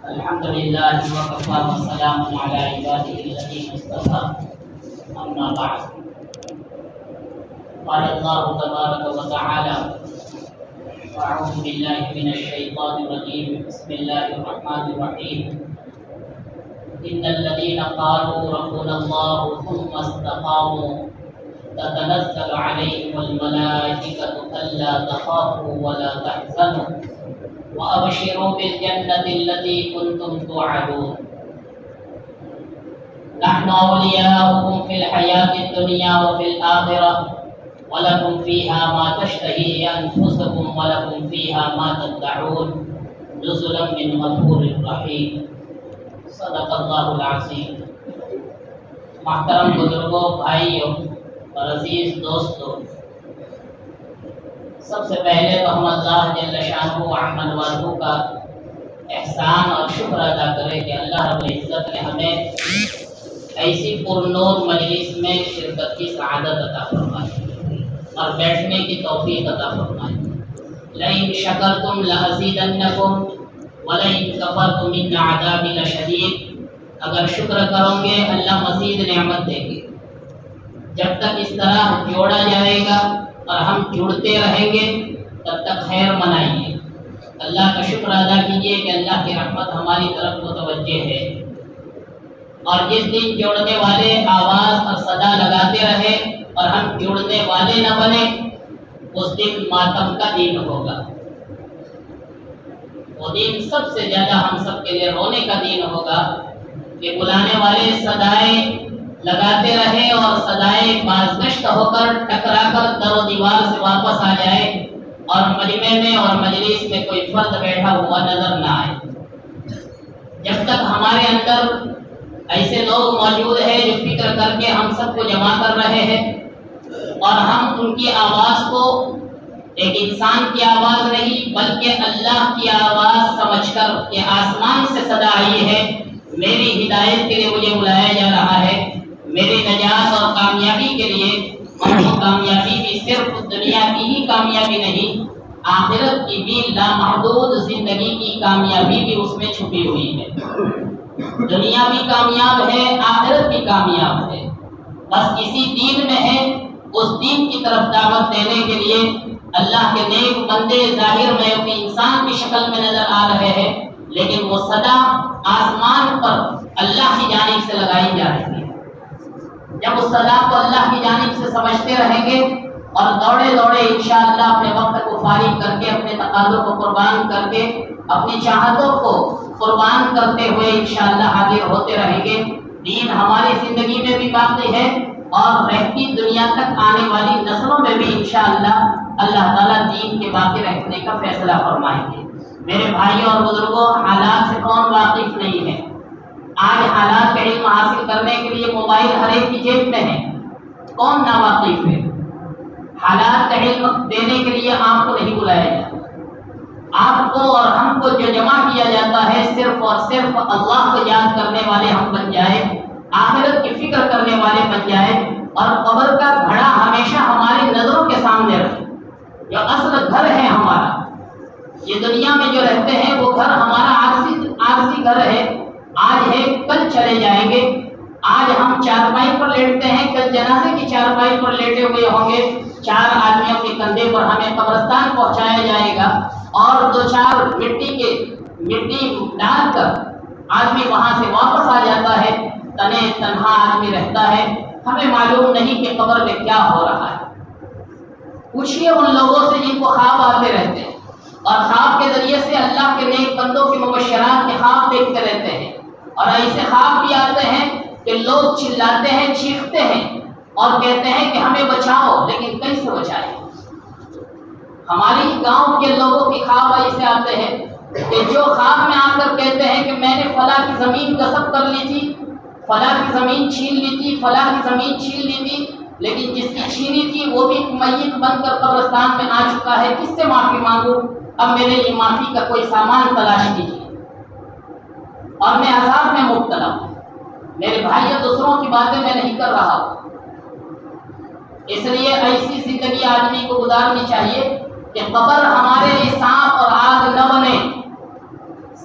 الحمد لله وكفى وسلام على عباده الذين اصطفى أما بعد قال الله تبارك وتعالى أعوذ بالله من الشيطان الرجيم بسم الله الرحمن الرحيم إن الذين قالوا ربنا الله ثم استقاموا تتنزل عليهم الملائكة ألا تخافوا ولا تحزنوا وأبشروا بالجنة التي كنتم توعدون نحن أولياؤكم في الحياة الدنيا وفي الآخرة ولكم فيها ما تشتهي أنفسكم ولكم فيها ما تدعون نزلا من غفور رحيم صدق اللہ العظیم۔ محترم بزرگوں، بھائیوں اور عزیز دوستوں، سب سے پہلے تو ہم اللہ جل شانہ و عمل والوں کا احسان اور شکر ادا کریں کہ اللہ رب العزت نے ہمیں ایسی پرنور مجلس میں شرکت کی سعادت عطا فرمائی اور بیٹھنے کی توفیق عطا فرمائی۔ لئن شکرتم لأزیدنکم وَلَئِن كَفَرْتُمْ إِنَّ عَذَابِي لَشَدِيدٌ، اگر شکر کرو گے اللہ مزید نعمت دے گے۔ جب تک اس طرح جوڑا جائے گا اور ہم جڑتے رہیں گے تب تک خیر منائیے، اللہ کا شکر ادا کیجیے کہ اللہ کی رحمت ہماری طرف متوجہ ہے۔ اور جس دن جوڑنے والے آواز اور صدا لگاتے رہے اور ہم جڑنے والے نہ بنے، اس دن ماتم کا دن ہوگا۔ وہ دن سب سے زیادہ ہم سب کے لیے رونے کا دن ہوگا کہ بلانے والے صدائیں لگاتے رہے اور صدائیں بازگشت ہو کر ٹکرا کر در و دیوار سے واپس آ جائے اور مجمع میں اور مجلس میں کوئی فرد بیٹھا ہوا نظر نہ آئے۔ جب تک ہمارے اندر ایسے لوگ موجود ہیں جو فکر کر کے ہم سب کو جمع کر رہے ہیں اور ہم ان کی آواز کو ایک انسان کی آواز نہیں بلکہ اللہ کی آواز سمجھ کر کہ آسمان سے صدا آئی ہے، میری ہدایت کے لیے مجھے بلایا جا رہا ہے، میری نجات اور کامیابی کے لیے، اور وہ کامیابی بھی صرف دنیا کی ہی کامیابی نہیں، آخرت کی بھی لامحدود زندگی کی کامیابی بھی اس میں چھپی ہوئی ہے۔ دنیا بھی کامیاب ہے، آخرت بھی کامیاب ہے، بس اسی دین میں ہے۔ اس دین کی طرف دعوت دینے کے لیے اللہ کے نیک بندے ظاہر میں اپنی انسان کی شکل میں نظر آ رہے ہیں، لیکن وہ صدا آسمان پر اللہ کی جانب سے لگائی جا رہی ہے۔ جب اس صدا کو اللہ کی جانب سے سمجھتے رہیں گے اور دوڑے دوڑے انشاءاللہ اپنے وقت کو فارغ کر کے، اپنے تقاضوں کو قربان کر کے، اپنی چاہتوں کو قربان کرتے ہوئے انشاءاللہ آگے ہوتے رہیں گے، دین ہماری زندگی میں بھی باقی ہے اور رہتی دنیا تک آنے والی نسلوں میں بھی انشاءاللہ اللہ تعالیٰ دین کے باقی رہنے کا فیصلہ فرمائیں گے۔ میرے بھائیوں اور بزرگوں، حالات سے کون واقف نہیں ہے؟ آج حالات کا علم حاصل کرنے کے لیے موبائل ہر ایک کی جیب میں ہے، کون نا واقف ہے؟ حالات کا علم دینے کے لیے آپ کو نہیں بلایا جاتا، آپ کو اور ہم کو جو جمع کیا جاتا ہے صرف اور صرف اللہ کو یاد کرنے والے ہم بن جائے، آخرت کی فکر کرنے والے بن جائے اور قبر کا گھڑا ہمیشہ ہماری نظروں کے سامنے رکھے۔ جو اصل گھر ہے ہمارا، یہ دنیا میں جو رہتے ہیں وہ گھر ہمارا عارضی گھر ہے، آج ہے کل چلے جائیں گے۔ آج ہم چارپائی پر لیٹتے ہیں، کل جنازے کی چارپائی پر لیٹے ہوئے ہوں گے، 4 آدمیوں کے کندھے پر ہمیں قبرستان پہنچایا جائے گا اور 2-4 مٹی ڈال کر آدمی وہاں سے واپس آ جاتا ہے، تنے تنہا آدمی رہتا ہے، ہمیں معلوم نہیں کہ قبر میں کیا ہو رہا ہے۔ پوچھئے ان لوگوں سے جن کو خواب آتے رہتے ہیں اور خواب کے ذریعے سے اللہ کے نیک بندوں کے مبشرات کے خواب دیکھتے رہتے ہیں، اور ایسے خواب بھی آتے ہیں کہ لوگ چلاتے ہیں، چیختے ہیں اور کہتے ہیں کہ ہمیں بچاؤ، لیکن کیسے بچائیں؟ ہماری گاؤں کے لوگوں کے خواب ایسے آتے ہیں کہ جو خواب میں آ کر کہتے ہیں کہ میں نے فلاں کی زمین غصب کر لی تھی، فلاں کی زمین چھین لی تھی، فلاں کی زمین چھین لی تھی، لیکن جس کی چھینی تھی وہ بھی میت بن کر قبرستان میں آ چکا ہے، کس سے معافی مانگوں؟ اب میرے لیے معافی کا کوئی سامان تلاش کیجیے اور میں عذاب میں مبتلا ہوں۔ میرے بھائیوں، دوسروں کی باتیں میں نہیں کر رہا ہوں، اس لیے ایسی زندگی آدمی کو گزارنی چاہیے کہ قبر ہمارے لیے سانپ اور آگ نہ بنے۔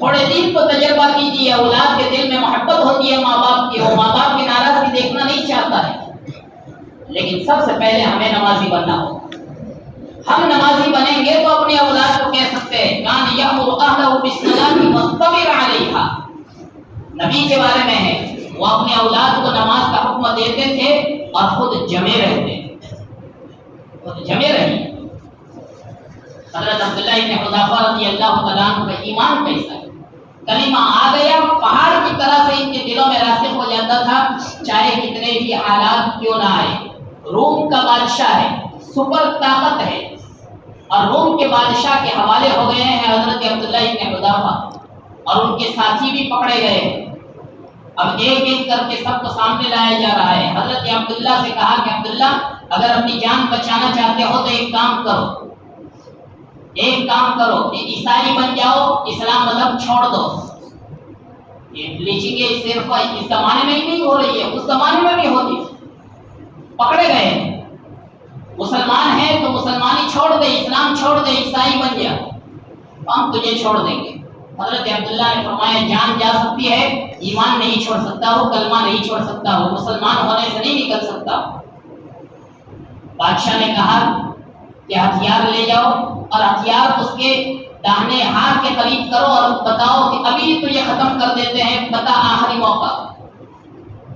تھوڑے دن کو تجربہ کیجیے، اولاد کے دل میں محبت ہوتی ہے ماں باپ کی، وہ ماں باپ کی ناراضگی دیکھنا نہیں چاہتا ہے، لیکن سب سے پہلے ہمیں نمازی بننا ہوگا۔ ہم نمازی بنیں گے تو اپنی اولاد کو کہہ سکتے ہیں کان یأمر اہلہ بالصلاۃ واصطبر علیہا، نبی کے بارے میں ہے وہ اپنی اولاد کو نماز کا حکم دیتے تھے اور خود جمے رہتے، خود جمے رہی۔ حضرت عبداللہ ابن حذافہ رضی اللہ تعالیٰ عنہ کا ایمان کیسا ہے، کلمہ آ گیا پہاڑ کی طرح سے ان کے دلوں میں راسخ ہو جاتا تھا، چاہے کتنے بھی حالات کیوں نہ آئے۔ روم کا بادشاہ ہے، سپر طاقت ہے، اور روم کے بادشاہ کے حوالے ہو گئے ہیں حضرت عبداللہ ابن حذافہ، اور ان کے ساتھی بھی پکڑے گئے۔ اب ایک ایک کر کے سب کو سامنے لایا جا رہا ہے۔ حضرت عبداللہ سے کہا کہ عبداللہ اگر اپنی جان بچانا چاہتے ہو تو ایک کام کرو، ایک کام کرو کہ عیسائی بن جاؤ، اسلام مذہب چھوڑ دو۔ یہ بلیچنگ صرف اس زمانے میں ہی نہیں ہو رہی ہے، اس زمانے میں بھی ہوتی۔ پکڑے گئے، مسلمان ہیں تو مسلمانی چھوڑ دے، اسلام چھوڑ دے، عیسائی بن جا، ہم تجھے چھوڑ دیں گے۔ حضرت عبداللہ نے فرمایا جان جا سکتی ہے، ایمان نہیں چھوڑ سکتا ہو، کلمہ نہیں چھوڑ سکتا ہو، مسلمان ہونے سے نہیں نکل سکتا۔ بادشاہ نے کہا کہ ہتھیار لے جاؤ اور ہتھیار اس کے داہنے ہاتھ کے قریب کرو اور بتاؤ کہ ابھی تو یہ ختم کر دیتے ہیں، بتا آخری موقع۔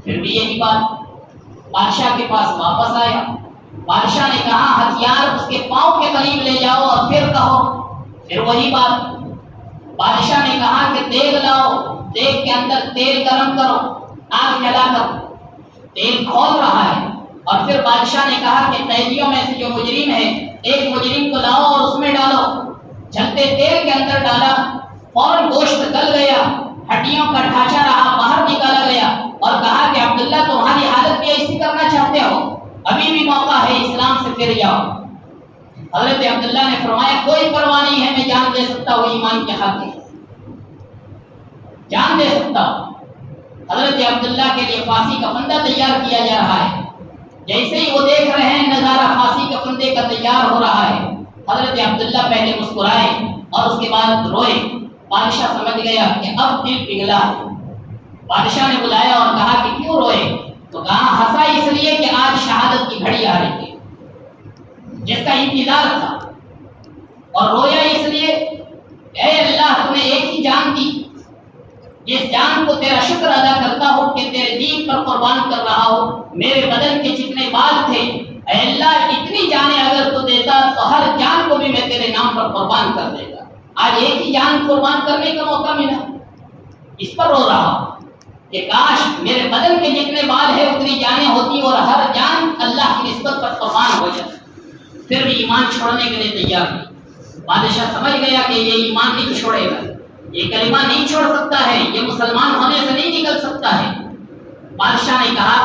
پھر بھی یہی بات بادشاہ کے پاس واپس آیا۔ بادشاہ نے کہا ہتھیار اس کے پاؤں کے قریب لے جاؤ اور پھر کہو، پھر وہی بات۔ بادشاہ نے کہا کہ دیگ لاؤ، دیگ کے اندر تیل گرم کرو، آگ جلا کر، تیل کھول رہا ہے۔ اور پھر بادشاہ نے کہا کہ قیدیوں میں سے جو مجرم ہے ایک مجرم کو لاؤ اور اس میں ڈالو، جلتے تیل کے اندر ڈالا، فوراً گوشت گل گیا، ہڈیوں کا ڈھانچہ رہا باہر نکالا گیا، اور کہا کہ عبداللہ تمہاری حالت بھی ایسی کرنا چاہتے ہو، ابھی بھی موقع ہے، اسلام سے پھر جاؤ۔ حضرت عبداللہ نے فرمایا کوئی پرواہ نہیں ہے، میں جان دے سکتا ہوں ایمان کے خاطر، جان دے سکتا ہوں۔ حضرت عبداللہ کے لیے پھانسی کا پھندا تیار کیا جا رہا ہے۔ جیسے ہی وہ دیکھ رہے ہیں نظارہ پھانسی کے پھندے کا تیار ہو رہا ہے، حضرت عبداللہ پہلے مسکرائے اور اس کے بعد روئے۔ بادشاہ سمجھ گیا کہ اب دل پگھلا ہے۔ بادشاہ نے بلایا اور کہا کہ کیوں روئے؟ تو کہا ہنسا اس لیے کہ آج شہادت کی گھڑی آ رہی تھی جس کا انتظار تھا، اور رویا اس لیے اے اللہ تم نے ایک ہی جان دی، جس جان کو تیرا شکر ادا کرتا ہوں کہ تیرے دین پر قربان کر رہا ہوں۔ میرے بدن کے جتنے بال تھے اے اللہ اتنی جانیں اگر تو دیتا تو ہر جان کو بھی میں تیرے نام پر قربان کر دیتا، آج ایک ہی جان قربان کرنے کا موقع ملا، اس پر رو رہا کہ کاش میرے بدن کے جتنے بال ہیں اتنی جانیں ہوتی اور ہر جان اللہ کی نسبت پر قربان ہو جاتی۔ پھر بھی ایمان چھوڑنے کے لیے تیار نہیں۔ بادشاہ سمجھ گیا کہ یہ ایمان نہیں چھوڑے گا، یہ کلمہ نہیں چھوڑ سکتا ہے، یہ مسلمان ہونے سے نہیں نکل سکتا ہے۔ بادشاہ نے کہا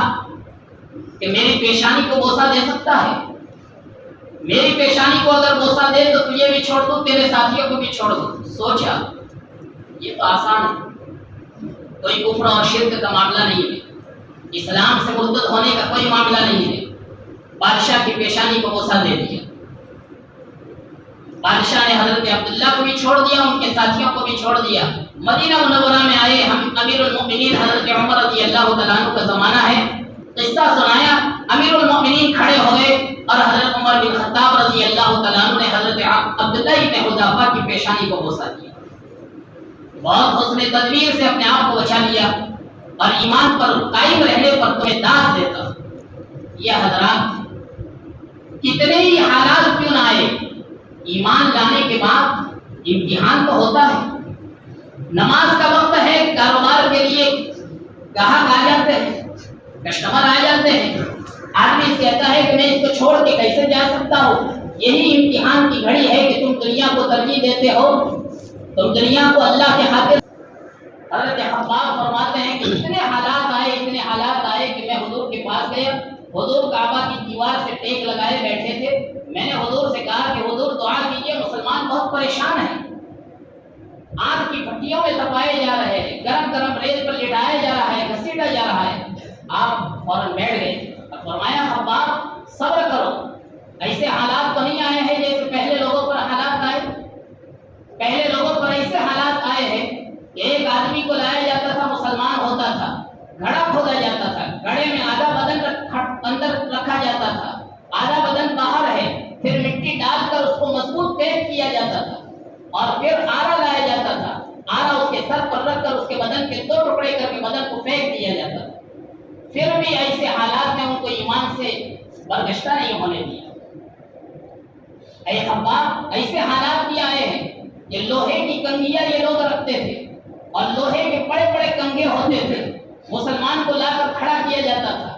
کہ میری پیشانی کو بوسہ دے سکتا ہے، میری پیشانی کو اگر بوسہ دے تو تجھے بھی چھوڑ دوں، تیرے ساتھیوں کو بھی چھوڑ دوں۔ سوچا یہ تو آسان ہے، کوئی کفر اور شرک کا معاملہ نہیں ہے، اسلام سے مرتد ہونے کا کوئی معاملہ نہیں ہے۔ بادشاہ کی پیشانی کو بوسہ دے دیا۔ بادشاہ نے حضرت عبداللہ کو بھی چھوڑ دیا، ان کے ساتھیوں کو بھی چھوڑ دیا۔ مدینہ منورہ میں آئے، ہم امیر المؤمنین حضرت عمر رضی اللہ تعالیٰ عنہ کا زمانہ ہے، قصہ سنایا، امیر المؤمنین کھڑے ہو گئے اور حضرت عمر بن خطاب رضی اللہ تعالیٰ عنہ نے حضرت عبداللہ ابن حذافہ کی پیشانی کو بوسہ دیا۔ بہت حسن تدبیر سے اپنے آپ کو بچا لیا اور ایمان پر قائم رہنے پر تمہیں داد دیتا۔ یہ حضرات کتنے ہی حالات کیوں نہ آئے، ایمان لانے کے بعد امتحان تو ہوتا ہے۔ نماز کا وقت ہے، کاروبار کے لیے گاہک آ جاتے ہیں، کسٹمر آ جاتے ہیں، آدمی کہتا ہے کہ میں اس کو چھوڑ کے کیسے جا سکتا ہوں۔ یہی امتحان کی گھڑی ہے کہ تم دنیا کو ترجیح دیتے ہو، تم دنیا کو اللہ کے خاطر۔ حضرت حباب فرماتے ہیں کہ اتنے حالات آئے کہ میں حضور کے پاس گیا، حضور کعبہ کی دیوار سے ٹیک لگائے بیٹھے تھے، میں نے حضور سے کہا کہ حضور دعا کیجیے، مسلمان بہت پریشان ہیں، آگ کی بھٹیوں میں تپائے جا رہے ہیں، گرم گرم ریت پر لٹایا جا رہا ہے، گھسیٹا جا رہا ہے۔ آپ فوراً بیٹھ گئے اور فرمایا حباب صبر کرو، ایسے حالات تو نہیں آئے ہیں جیسے پہلے لوگوں پر حالات آئے، پہلے لوگوں پر ایسے حالات آئے ہیں کو لایا جاتا تھا مسلمان ہوتا تھا، گھڑا کھودا جاتا تھا، گھڑے میں آدھا بدن اندر رکھا جاتا تھا، آدھا بدن باہر ہے، پھر مٹی ڈال کر اس کو مضبوط پیک کیا جاتا تھا اور پھر آرا لایا جاتا تھا، آرا اس کے سر پر رکھ کر اس کے بدن کے 2 ٹکڑے کر کے بدن کو پھینک دیا جاتا تھا۔ پھر بھی ایسے حالات میں ان کو ایمان سے برگشتہ نہیں ہونے دیا۔ اے خباب، ایسے حالات بھی آئے ہیں کہ لوہے کی کنگھیاں یہ لوگ رکھتے تھے اور لوہے کے بڑے بڑے کنگھے ہوتے تھے، مسلمان کو لا کر کھڑا کیا جاتا تھا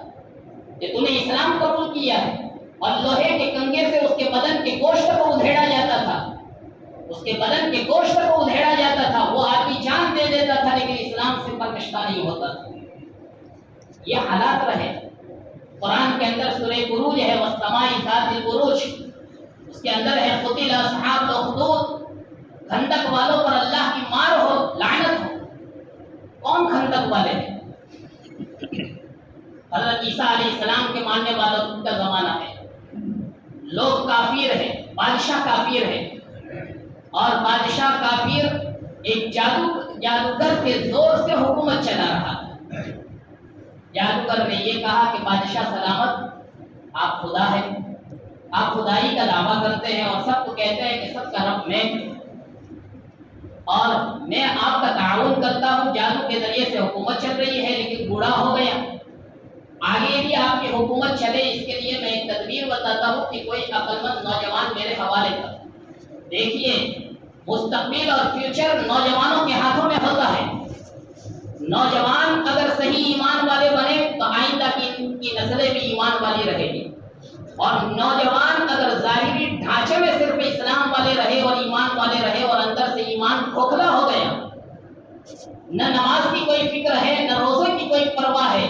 کہ تو نے اسلام قبول کیا ہے، اور لوہے کے کنگھے سے اس کے بدن کے گوشت کو ادھیڑا جاتا تھا، اس کے بدن کے گوشت کو ادھیڑا جاتا تھا، وہ آدمی جان دے دیتا تھا لیکن اسلام سے برگشتہ نہیں ہوتا تھا۔ یہ حالات رہے۔ قرآن کے اندر سورہ بروج ہے، والسماء ذات البروج، اس کے اندر ہے قتل اصحاب الاخدود، خندق والوں پر اللہ کی مار ہو، لعنت ہو۔ کون خندق والے ہیں؟ حضرت عیسیٰ علیہ السلام کے ماننے والوں کا زمانہ ہے۔ لوگ کافر ہیں، بادشاہ کافر ہے، اور بادشاہ کافر ایک جادوگر کے زور سے حکومت چلا رہا ہے۔ جادوگر نے یہ کہا کہ بادشاہ سلامت، آپ خدا ہے، آپ خدائی کا دعویٰ کرتے ہیں اور سب کو کہتے ہیں کہ سب کا رب میں، اور میں آپ کا تعاون کرتا ہوں، جادو کے ذریعے سے حکومت چل رہی ہے لیکن بوڑھا ہو گیا، آگے بھی آپ کی حکومت چلے اس کے لیے میں ایک تدبیر بتاتا ہوں کہ کوئی عقل مند نوجوان میرے حوالے کر۔ دیکھیے، مستقبل اور فیوچر نوجوانوں کے ہاتھوں میں ہوتا ہے۔ نوجوان اگر صحیح ایمان والے بنے تو آئندہ کی نسلیں بھی ایمان والی رہے گی، اور نوجوان اگر ظاہری ڈھانچے میں صرف اسلام والے رہے اور ایمان والے رہے اور اندر سے ایمان کھوکھلا ہو گیا، نہ نماز کی کوئی فکر ہے، نہ روزے کی کوئی پرواہ ہے،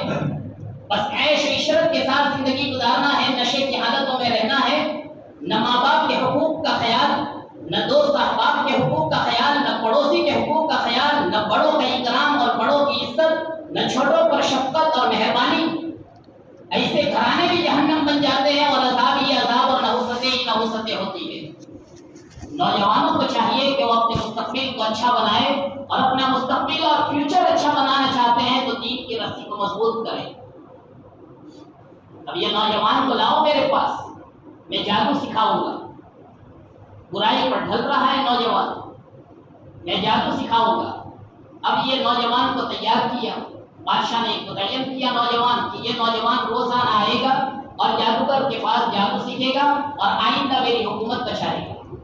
بس عیش و عشرت کے ساتھ زندگی گزارنا ہے، نشے کی حالتوں میں رہنا ہے، نہ ماں باپ کے حقوق کا خیال، نہ دوست احباب کے حقوق کا خیال، نہ پڑوسی کے حقوق کا خیال، نہ بڑوں کا اکرام اور بڑوں کی عزت، نہ چھوٹوں پر شفقت اور مہربانی، ایسے گھرانے بھی جہنم بن جاتے ہیں اور عذاب ہی عذاب اور نحوستیں ہی نحوستیں ہوتی ہیں۔ نوجوانوں کو چاہیے کہ وہ اپنے مستقبل کو اچھا بنائے، اور اپنا مستقبل اور فیوچر اچھا بنانا چاہتے ہیں تو دین کی رسی کو مضبوط کریں۔ اب یہ نوجوان کو لاؤ میرے پاس، میں جادو سکھاؤں گا، برائی پر ڈھل رہا ہے نوجوان، میں جادو سکھاؤں گا۔ اب یہ نوجوان کو تیار کیا، بادشاہ نے متعین کیا نوجوان کہ یہ نوجوان روزانہ آئے گا اور جادوگر کے پاس جادو سیکھے گا اور آئندہ میری حکومت کا چاہے گا۔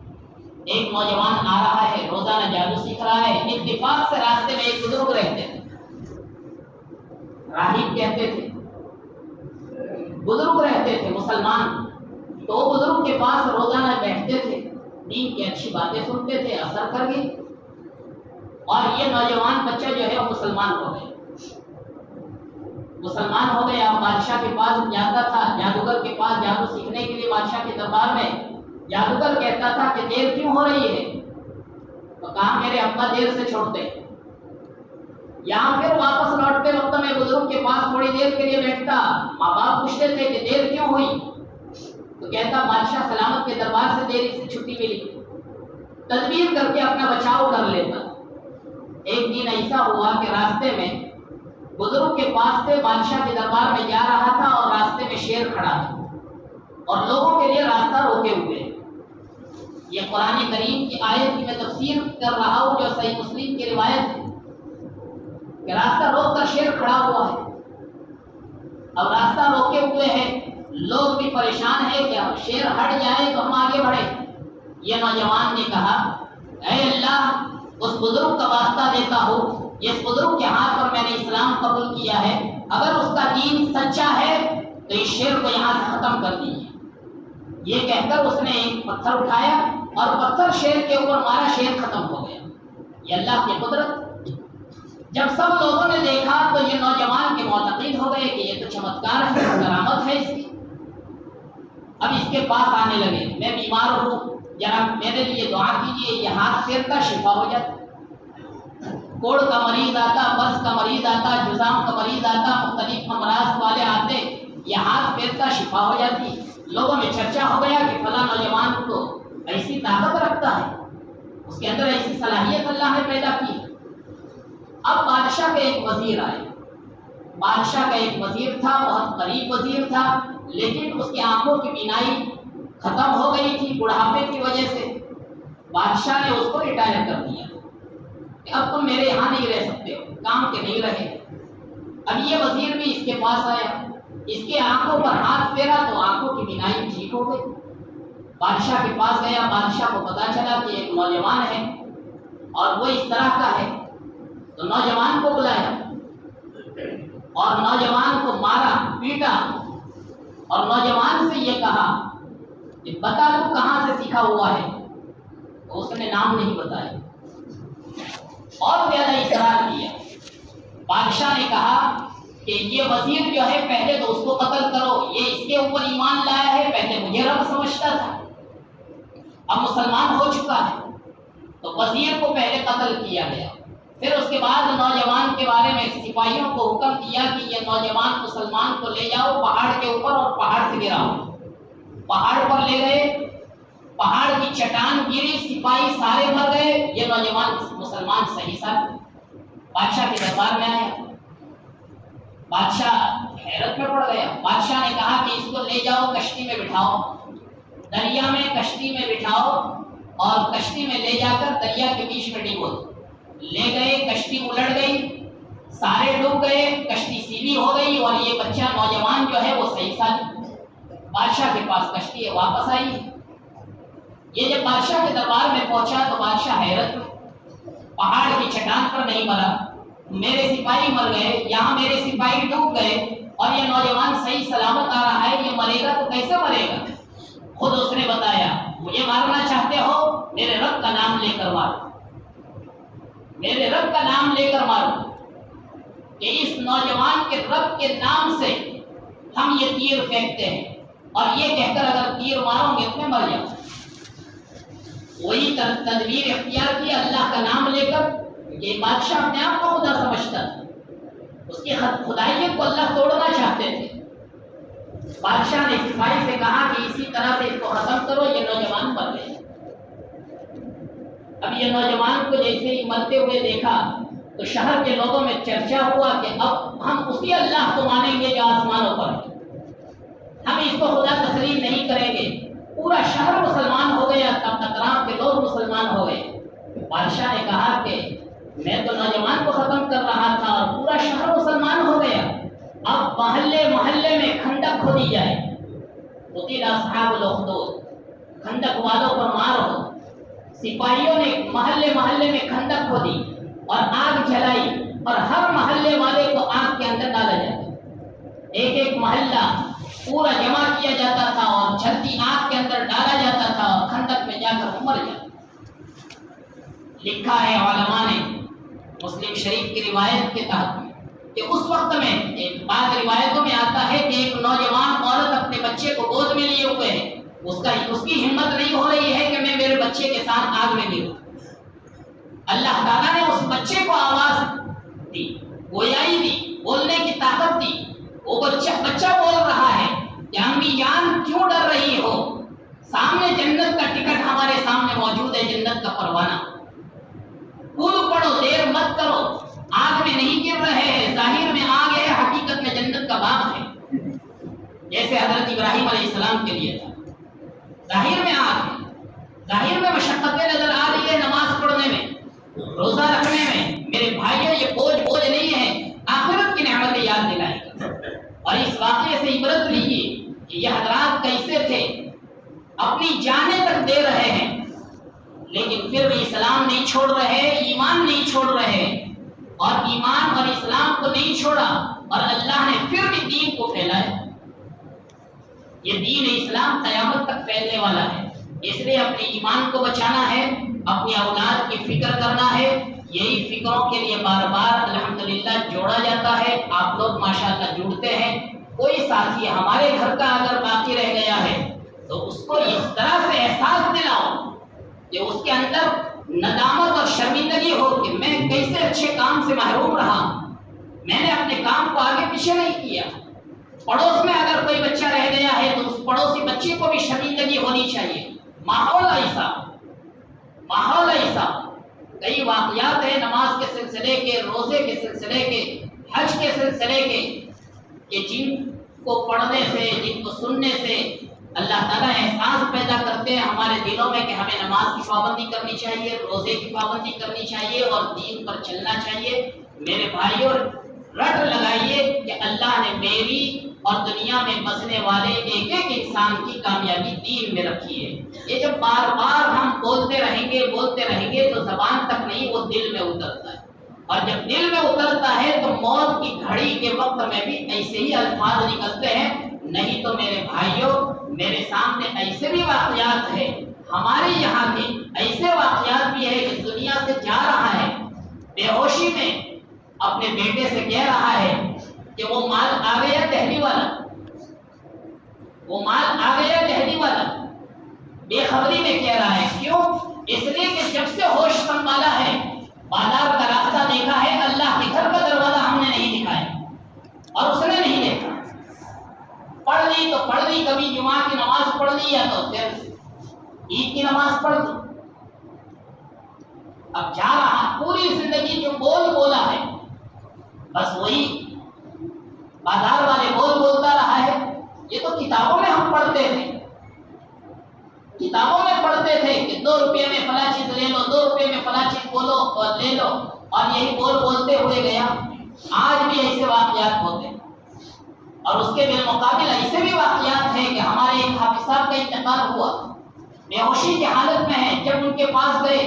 ایک نوجوان آ رہا ہے، روزانہ جادو سیکھ رہا ہے۔ اتفاق سے راستے میں ایک بزرگ رہتے تھے، راہب کہتے تھے، بزرگ رہتے تھے مسلمان، تو وہ بزرگ کے پاس روزانہ بیٹھتے تھے، دین کی اچھی باتیں سنتے تھے، اثر کر گئی، اور یہ نوجوان بچہ جو ہے وہ مسلمان ہو گئے، مسلمان ہو گئے۔ اب بادشاہ کے پاس جاتا تھا، جادوگر کے پاس جادو سیکھنے کے لیے بادشاہ کے دربار میں، جادوگر کہتا تھا کہ دیر کیوں ہو رہی ہے؟ تو کہا میرے ابا دیر سے چھوڑتے، یہاں پھر واپس لوٹتے وقت میں بزرگ کے پاس تھوڑی دیر کے لیے بیٹھتا، ماں باپ پوچھتے تھے کہ دیر کیوں ہوئی؟ تو کہتا بادشاہ سلامت کے دربار سے دیر سے چھٹی ملی، تدبیر کر کے اپنا بچاؤ کر لیتا۔ ایک دن ایسا ہوا کہ راستے میں بزرگ کے پاس سے بادشاہ کے دربار میں جا رہا تھا اور راستے میں شیر کھڑا ہے اور لوگوں کے لیے راستہ روکے ہوئے۔ یہ قرآن کریم کی آیت کی میں تفسیر کر رہا ہوں جو صحیح مسلم کی روایت ہے کہ راستہ روک کر شیر کھڑا ہوا ہے، اب راستہ روکے ہوئے ہیں، لوگ بھی پریشان ہیں کہ شیر ہٹ جائے تو ہم آگے بڑھے۔ یہ نوجوان نے کہا اے اللہ، اس بزرگ کا واسطہ دیتا ہوں، اس بزرگ کے ہاتھ پر میں نے اسلام قبول کیا ہے، اگر اس کا دین سچا ہے تو اس شیر کو یہاں سے ختم کر دیجیے۔ یہ کہہ کر اس نے ایک پتھر اٹھایا اور پتھر شیر کے اوپر مارا، شیر ختم ہو گیا۔ یہ اللہ کی قدرت۔ جب سب لوگوں نے دیکھا تو یہ نوجوان کے معتقد ہو گئے کہ یہ تو چمتکار ہے، کرامت ہے اس کی۔ اب اس کے پاس آنے لگے، میں بیمار ہوں، ذرا میرے لیے دعا کیجیے، یہ ہاتھ پیر کا شفا ہو جاتا، کوڑ کا مریض آتا، برس کا مریض آتا، جزام کا مریض آتا، مختلف امراض والے آتے، یہ ہاتھ پیر کا شفا ہو جاتی۔ لوگوں میں چرچا ہو گیا کہ فلاں نوجوان تو ایسی طاقت رکھتا ہے، اس کے اندر ایسی صلاحیت اللہ نے پیدا کی۔ اب بادشاہ کا ایک وزیر آیا. بادشاہ کا ایک وزیر تھا، بہت قریب وزیر تھا، لیکن اس کی آنکھوں کی بینائی ختم ہو گئی تھی بڑھاپے کی وجہ سے. بادشاہ نے اس کو ریٹائر کر دیا کہ اب تم میرے یہاں نہیں رہ سکتے ہو، کام کے نہیں رہے. اب یہ وزیر بھی اس کے پاس آیا، اس کے آنکھوں پر ہاتھ پھیرا تو آنکھوں کی بینائی ٹھیک ہو گئی. بادشاہ کے پاس گیا، بادشاہ کو پتا چلا کہ ایک نوجوان ہے اور وہ اس طرح کا ہے، تو نوجوان کو بلایا اور نوجوان کو مارا پیٹا اور نوجوان سے یہ کہا کہ بتا تو کہاں سے سیکھا ہوا ہے. تو اس نے نام نہیں بتایا اور زیادہ اصرار کیا. بادشاہ نے کہا کہ یہ وزیر جو ہے پہلے تو اس کو قتل کرو، یہ اس کے اوپر ایمان لایا ہے، پہلے مجھے رب سمجھتا تھا، اب مسلمان ہو چکا ہے. تو وزیر کو پہلے قتل کیا گیا. پھر اس کے بعد نوجوان کے بارے میں سپاہیوں کو حکم دیا کہ یہ نوجوان مسلمان کو لے جاؤ پہاڑ کے اوپر اور پہاڑ سے گراؤ. پہاڑ پر لے گئے، پہاڑ کی چٹان گری، سپاہی سارے مر گئے، یہ نوجوان مسلمان صحیح سا بادشاہ کے دربار میں آیا. بادشاہ حیرت میں پڑ گیا. بادشاہ نے کہا کہ اس کو لے جاؤ، کشتی میں بٹھاؤ، دریا میں کشتی میں بٹھاؤ اور کشتی میں لے جا کر دریا کے بیچ میں ڈبو. لے گئے، کشتی الٹ گئی، سارے ڈوب گئے، کشتی سیدھی ہو گئی اور یہ بچہ نوجوان جو ہے وہ صحیح سالم بادشاہ کے پاس کشتی واپس آئی. یہ جب بادشاہ کے دربار میں پہنچا تو بادشاہ حیرت میں، پہاڑ کی چٹان پر نہیں مرا، میرے سپاہی مر گئے، یہاں میرے سپاہی ڈوب گئے اور یہ نوجوان صحیح سلامت آ رہا ہے، یہ مرے گا تو کیسے مرے گا؟ خود اس نے بتایا مجھے مارنا چاہتے ہو، میرے رب کا نام لے کر مارو، میرے رب کا نام لے کر مارو. کہ اس نوجوان کے رب کے نام سے ہم یہ تیر پھینکتے ہیں اور یہ کہہ کر اگر تیر مارو گے تو میں مر جاؤں. وہی تدبیر اختیار کی اللہ کا نام لے کر. یہ بادشاہ اپنے آپ کو خدا سمجھتا تھا، اس کی خدائیت کو اللہ توڑنا چاہتے تھے. بادشاہ نے سپاہی سے کہا کہ اسی طرح سے اس کو ختم کرو، یہ نوجوان مر گئے. اب یہ نوجوان کو جیسے ہی مرتے ہوئے دیکھا تو شہر کے لوگوں میں چرچا ہوا کہ اب ہم اسی اللہ کو مانیں گے جو آسمانوں پر ہے، ہم اس کو خدا تسلیم نہیں کریں گے. پورا شہر مسلمان ہو گیا، تب اطراف کے لوگ مسلمان ہو گئے. بادشاہ نے کہا کہ میں تو نوجوان کو ختم کر رہا تھا اور پورا شہر مسلمان ہو گیا، اب محلے محلے میں کھندق کھودی جائے. قتل اصحاب الاخدود، کھندق والوں پر مار ہو. سپاہیوں نے محلے محلے میں کھندق کھودی اور آگ جلائی اور ہر محلے والے کو آگ کے اندر ڈالا جاتا. ایک ایک محلہ پورا جمع کیا جاتا تھا اور جلتی آگ کے اندر ڈالا جاتا تھا اور کھندق میں جا کر مر جاتا. لکھا ہے علماء نے مسلم شریف کی روایت کے تحت کہ اس وقت میں ایک بعض روایتوں میں آتا ہے کہ ایک نوجوان عورت اپنے بچے کو گود میں لیے ہوئے ہے، اس کی ہمت نہیں ہو رہی ہے کہ میں میرے بچے کے ساتھ آگ میں گروں. اللہ تعالیٰ نے اس بچے کو آواز دی، گویائی دی، بولنے کی طاقت دی. وہ بچہ بول رہا ہے کہ امی جان کیوں ڈر رہی ہو، سامنے جنت کا ٹکٹ ہمارے سامنے موجود ہے، جنت کا پروانہ، کود پڑو، دیر مت کرو، آگ میں نہیں گر رہے ہیں، ظاہر میں آگ ہے، حقیقت میں جنت کا باغ ہے. جیسے حضرت ابراہیم علیہ السلام کے لیے تھا، ظاہر میں آگ ہے، ظاہر میں مشقتیں نظر آ رہی ہے، نماز پڑھنے میں، روزہ رکھنے میں. میرے بھائیوں یہ بوجھ نہیں ہے، آخرت کی نعمتیں یاد دلائیں گے. اور اس واقعے سے عبرت لیجیے کہ یہ حضرات کیسے تھے، اپنی جانیں تک دے رہے ہیں لیکن پھر بھی اسلام نہیں چھوڑ رہے، ایمان نہیں چھوڑ رہے، اور ایمان اور اسلام کو نہیں چھوڑا اور اللہ نے پھر بھی دین کو پھیلایا. یہ دین اسلام قیامت تک پھیلنے والا ہے، اس لیے اپنے ایمان کو بچانا ہے، اپنی اولاد کی فکر کرنا ہے. یہی فکروں کے لیے بار بار الحمدللہ جوڑا جاتا ہے. آپ لوگ ماشاءاللہ جڑتے ہیں. کوئی ساتھی ہمارے گھر کا اگر باقی رہ گیا ہے تو اس کو اس طرح سے احساس دلاؤ کہ اس کے اندر ندامت اور شرمندگی ہو کہ میں کیسے اچھے کام سے محروم رہا، میں نے اپنے کام کو آگے پیچھے نہیں کیا. پڑوس میں اگر کوئی بچہ رہ گیا ہے تو اس پڑوسی بچے کو بھی شرمندگی ہونی چاہیے. ماحول ایسا کئی واقعات ہیں نماز کے سلسلے کے، روزے کے سلسلے کے، حج کے سلسلے کے، کہ جن کو پڑھنے سے، جن کو سننے سے اللہ تعالیٰ احساس پیدا کرتے ہیں ہمارے دلوں میں کہ ہمیں نماز کی پابندی کرنی چاہیے، روزے کی پابندی کرنی چاہیے اور دین پر چلنا چاہیے۔ میرے بھائیوں، رٹ لگائیے کہ اللہ نے میری اور دنیا میں بسنے والے ایک ایک انسان کی کامیابی دین میں رکھی ہے۔ یہ جب بار بار ہم بولتے رہیں گے تو زبان تک نہیں، وہ دل میں اترتا ہے، اور جب دل میں اترتا ہے تو موت کی گھڑی کے وقت میں بھی ایسے ہی الفاظ نکلتے ہیں۔ نہیں تو میرے بھائیوں، میرے سامنے ایسے بھی واقعات ہیں، ہمارے یہاں کے ایسے واقعات بھی ہے کہ دنیا سے جا رہا ہے، بے ہوشی میں اپنے بیٹے سے کہہ رہا ہے کہ وہ مال آ گیا دہلی والا، وہ مال آ گیا دہلی والا، بے خبری میں کہہ رہا ہے۔ کیوں؟ اس لیے کہ جب سے ہوش سنبھالا ہے، بازار کا راستہ دیکھا ہے، اللہ کے گھر کا دروازہ ہم نے نہیں دکھایا اور اس نے نہیں دیکھا۔ پڑھ لی تو پڑھ لی، کبھی جمعہ کی نماز پڑھ لی یا تو پھر عید کی نماز پڑھ لی۔ اب جا رہا، پوری زندگی جو بولا ہے بس وہی بازار والے بولتا رہا ہے۔ یہ تو کتابوں میں ہم پڑھتے تھے، کتابوں میں پڑھتے تھے کہ 2 روپے میں فلاں چیز لے لو، 2 روپے میں فلاں چیز بولو اور لے لو، اور یہی بولتے ہوئے گیا۔ آج بھی ایسے واقعات ہوتے ہیں، اور اس کے بالمقابل ایسے بھی واقعات ہیں کہ ہمارے ایک حافظ صاحب کا انتقال ہوا، بے ہوشی کی حالت میں ہے۔ جب ان کے پاس گئے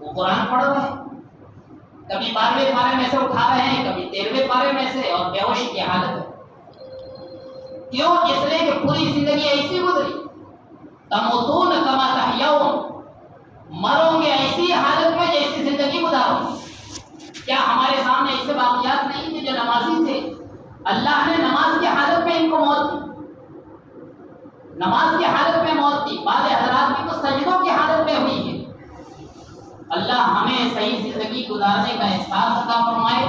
وہ قرآن پڑھ رہے ہیں، کبھی 12ویں پارے میں سے اٹھا رہے ہیں، کبھی 13ویں پارے میں سے، اور بے ہوشی کی حالت ہے۔ کیوں؟ اس لیے کہ پوری زندگی ایسی گزری۔ تموتون کما تحیون، مروں گے ایسی حالت میں جیسی زندگی گزارو گے۔ کیا ہمارے سامنے ایسے واقعات نہیں تھے جو نمازی تھے؟ اللہ نے نماز کی حالت میں ان کو موت دی، نماز کی حالت میں موت دی۔ بعض حضرات کی تو سجدوں کی حالت میں ہوئی ہے۔ اللہ ہمیں صحیح زندگی گزارنے کا احساس عطا فرمائے۔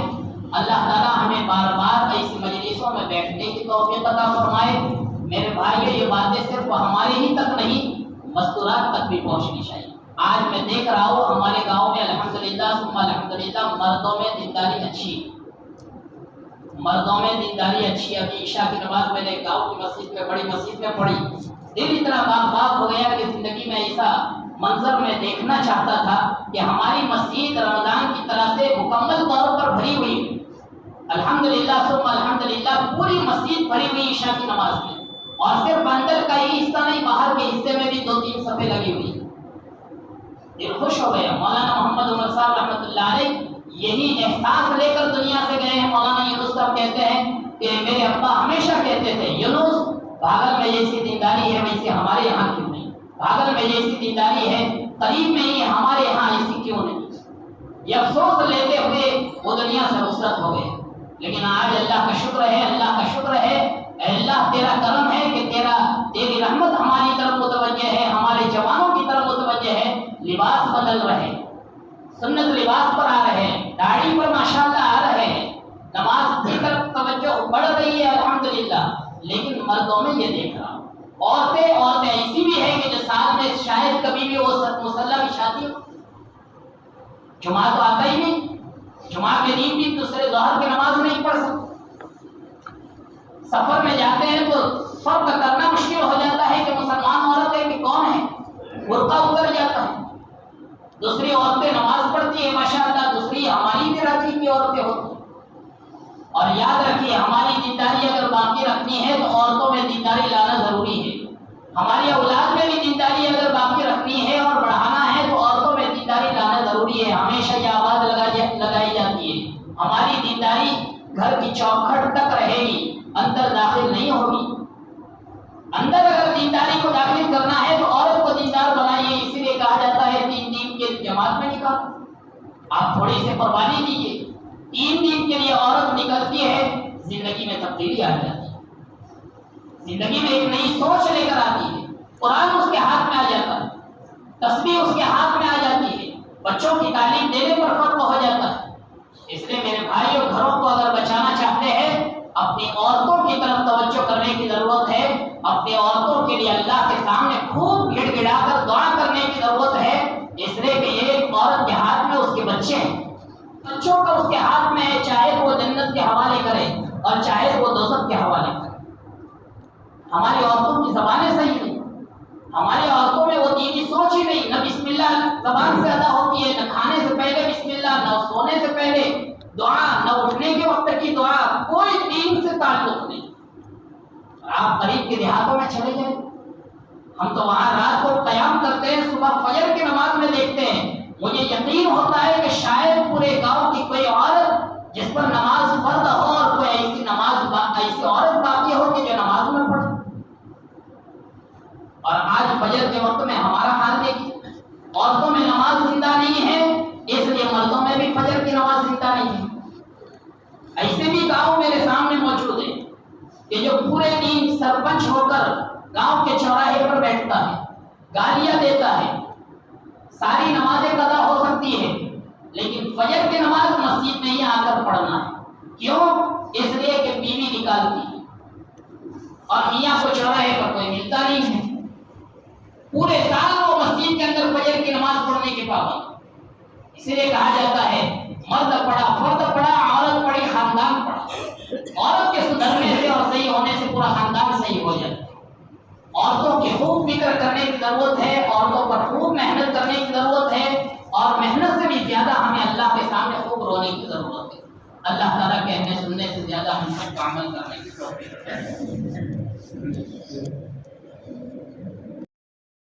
اللہ تعالیٰ ہمیں بار بار ایسی مجلسوں میں بیٹھنے کی توفیق عطا فرمائے۔ میرے بھائیو، یہ باتیں صرف ہمارے ہی تک نہیں، مستورات تک بھی پہنچنی چاہیے۔ آج میں دیکھ رہا ہوں ہمارے گاؤں میں الحمدللہ ثم الحمدللہ مردوں میں دینداری اچھی، مردوں میں دینداری اچھی۔ ابھی عشاء کی نماز میں نے گاؤں کی مسجد میں، بڑی مسجد میں پڑھی، دل اتنا باغ ہو گیا کہ زندگی میں ایسا منظر میں دیکھنا چاہتا تھا کہ ہماری مسجد رمضان کی طرح سے مکمل طور پر بھری ہوئی، الحمدللہ ثم الحمدللہ پوری مسجد بھری ہوئی عشاء کی نماز میں، اور صرف اندر کا ہی حصہ نہیں، باہر کے حصے میں بھی 2-3 صفیں لگی ہوئی۔ دل خوش ہو گیا۔ مولانا محمد عمر صاحب رحمۃ اللہ علیہ یہی احساس لے کر دنیا سے گئے ہیں۔ مولانا یونس صاحب کہتے ہیں کہ میرے ابا ہمیشہ کہتے تھے، یونس بھاگل میں جیسی دینداری ہے ویسے ہمارے یہاں کیوں نہیں، بھاگل میں جیسی دینداری ہے قریب میں ہی ہمارے یہاں ایسی کیوں نہیں۔ یہ افسوس لیتے ہوئے وہ دنیا سے رخصت ہو گئے۔ لیکن آج اللہ کا شکر ہے، اللہ کا شکر ہے، اے اللہ تیرا کرم ہے کہ تیری رحمت ہماری طرف متوجہ ہے، ہمارے جوانوں کی طرف متوجہ ہے۔ لباس بدل رہے، سنت لباس پر آ رہے ہیں، داڑھی پر ماشاءاللہ آ رہے ہیں، نماز کی طرف توجہ بڑھ رہی ہے الحمدللہ۔ لیکن مردوں میں یہ دیکھ رہا ہوں، عورتیں ایسی بھی ہیں کہ جو سال میں شاید کبھی بھی وہ مصلی بچھاتی ہو، جمعہ تو آتا ہی نہیں، جمعہ کے دن بھی دوسرے ظہر کی نماز نہیں پڑھ سکتے، سفر میں جاتے ہیں تو فرق کرنا مشکل ہو جاتا ہے کہ مسلمان عورت ہے کہ کون ہے، برقع اتر جاتا ہے۔ دوسری عورتیں نماز پڑھتی ہیں ماشاءاللہ، دوسری ہماری بھی راضی کی عورتیں ہوتی ہیں۔ اور یاد رکھیے، ہماری دینداری اگر باقی رکھنی ہے تو عورتوں میں دینداری لانا ضروری ہے۔ ہماری اولاد میں بھی دینداری اگر باقی رکھنی ہے اور بڑھانا ہے تو عورتوں میں دینداری لانا ضروری ہے۔ ہمیشہ یہ آواز لگائی جاتی ہے، ہماری دینداری گھر کی چوکھٹ تک رہے گی، اندر داخل نہیں ہوگی۔ اندر اگر دینداری کو داخل کرنا ہے تو عورت کو دیندار بنائیے، اسی لیے کہا جاتا ہے 3 دن کے جماعت میں نکالو۔ آپ تھوڑی سی قربانی دیجیے، 3 دن کے لیے عورت نکلتی ہے، زندگی میں تبدیلی آ جاتی ہے، زندگی میں ایک نئی سوچ لے کر آتی ہے، قرآن اس کے ہاتھ میں آ جاتا ہے، تسبیح اس کے ہاتھ میں آ جاتی ہے، بچوں کی تعلیم دینے پر فرق ہو جاتا ہے۔ اس لیے میرے بھائی اور گھروں کو اگر بچانا چاہتے ہیں، اپنی عورتوں کی طرف توجہ کرنے کی ضرورت ہے، اپنی عورتوں کے لیے اللہ کے سامنے خوب گڑ گڑا کر دعا کرنے کی ضرورت ہے، اس لیے کہ ایک عورت کے ہاتھ میں اس کی بچے ہیں، بچوں کا اس کے ہاتھ میں ہے، چاہے وہ جنت کے حوالے کرے اور چاہے وہ دوزخ کے حوالے کرے۔ ہماری عورتوں کی زبانیں صحیح نہیں، ہماری عورتوں میں وہ دینی سوچ ہی نہیں، نہ بسم اللہ زبان سے ادا ہوتی ہے، نہ کھانے سے پہلے بسم اللہ، نہ سونے سے پہلے دعا، نہ اٹھنے کے وقت کی دعا، کوئی دین سے تعلق نہیں۔ آپ قریب کے دیہاتوں میں چلے جائیں، ہم تو وہاں رات کو قیام کرتے ہیں، صبح فجر کی نماز میں دیکھتے ہیں، مجھے یقین ہوتا ہے کہ شاید پورے گاؤں کی کوئی عورت جس پر نماز فرض ہو اور کوئی ایسی عورت باقی ہو کہ جو نماز میں پڑھے۔ اور آج فجر کے وقت میں ہمارا حال دیکھیے، عورتوں میں نماز زندہ نہیں ہے، اس لیے مردوں میں بھی فجر کی نماز زندہ نہیں ہے۔ ایسے بھی گاؤں میرے سامنے موجود ہیں کہ جو پورے دن سرپنچ ہو کر گاؤں کے چوراہے پر بیٹھتا ہے، گالیاں دیتا ہے، ساری نمازیں قضا ہو سکتی ہے، لیکن فجر کی نماز مسجد میں ہی آ کر پڑھنا ہے۔ کیوں؟ اس لیے کہ بیوی نکالتی ہے اور میاں کو چوراہے پر کوئی ملتا نہیں ہے، پورے سال وہ مسجد کے اندر فجر کی نماز پڑھنے کے پابند۔ اسی لیے کہا جاتا ہے مرد پڑھا، فرد پڑھا، عورت پڑھی، خاندان پڑھا۔ عورت کے سدھرنے سے اور صحیح ہونے سے پورا خاندان صحیح ہو جاتا ہے۔ عورتوں کی خوب فکر کرنے کی ضرورت ہے، عورتوں پر خوب محنت کرنے کی ضرورت ہے، اور محنت سے بھی زیادہ ہمیں اللہ کے سامنے خوب رونے کی ضرورت ہے۔ اللہ تعالیٰ کہنے سننے سے زیادہ ہم سب کو عمل کرنے کی توفیق دے۔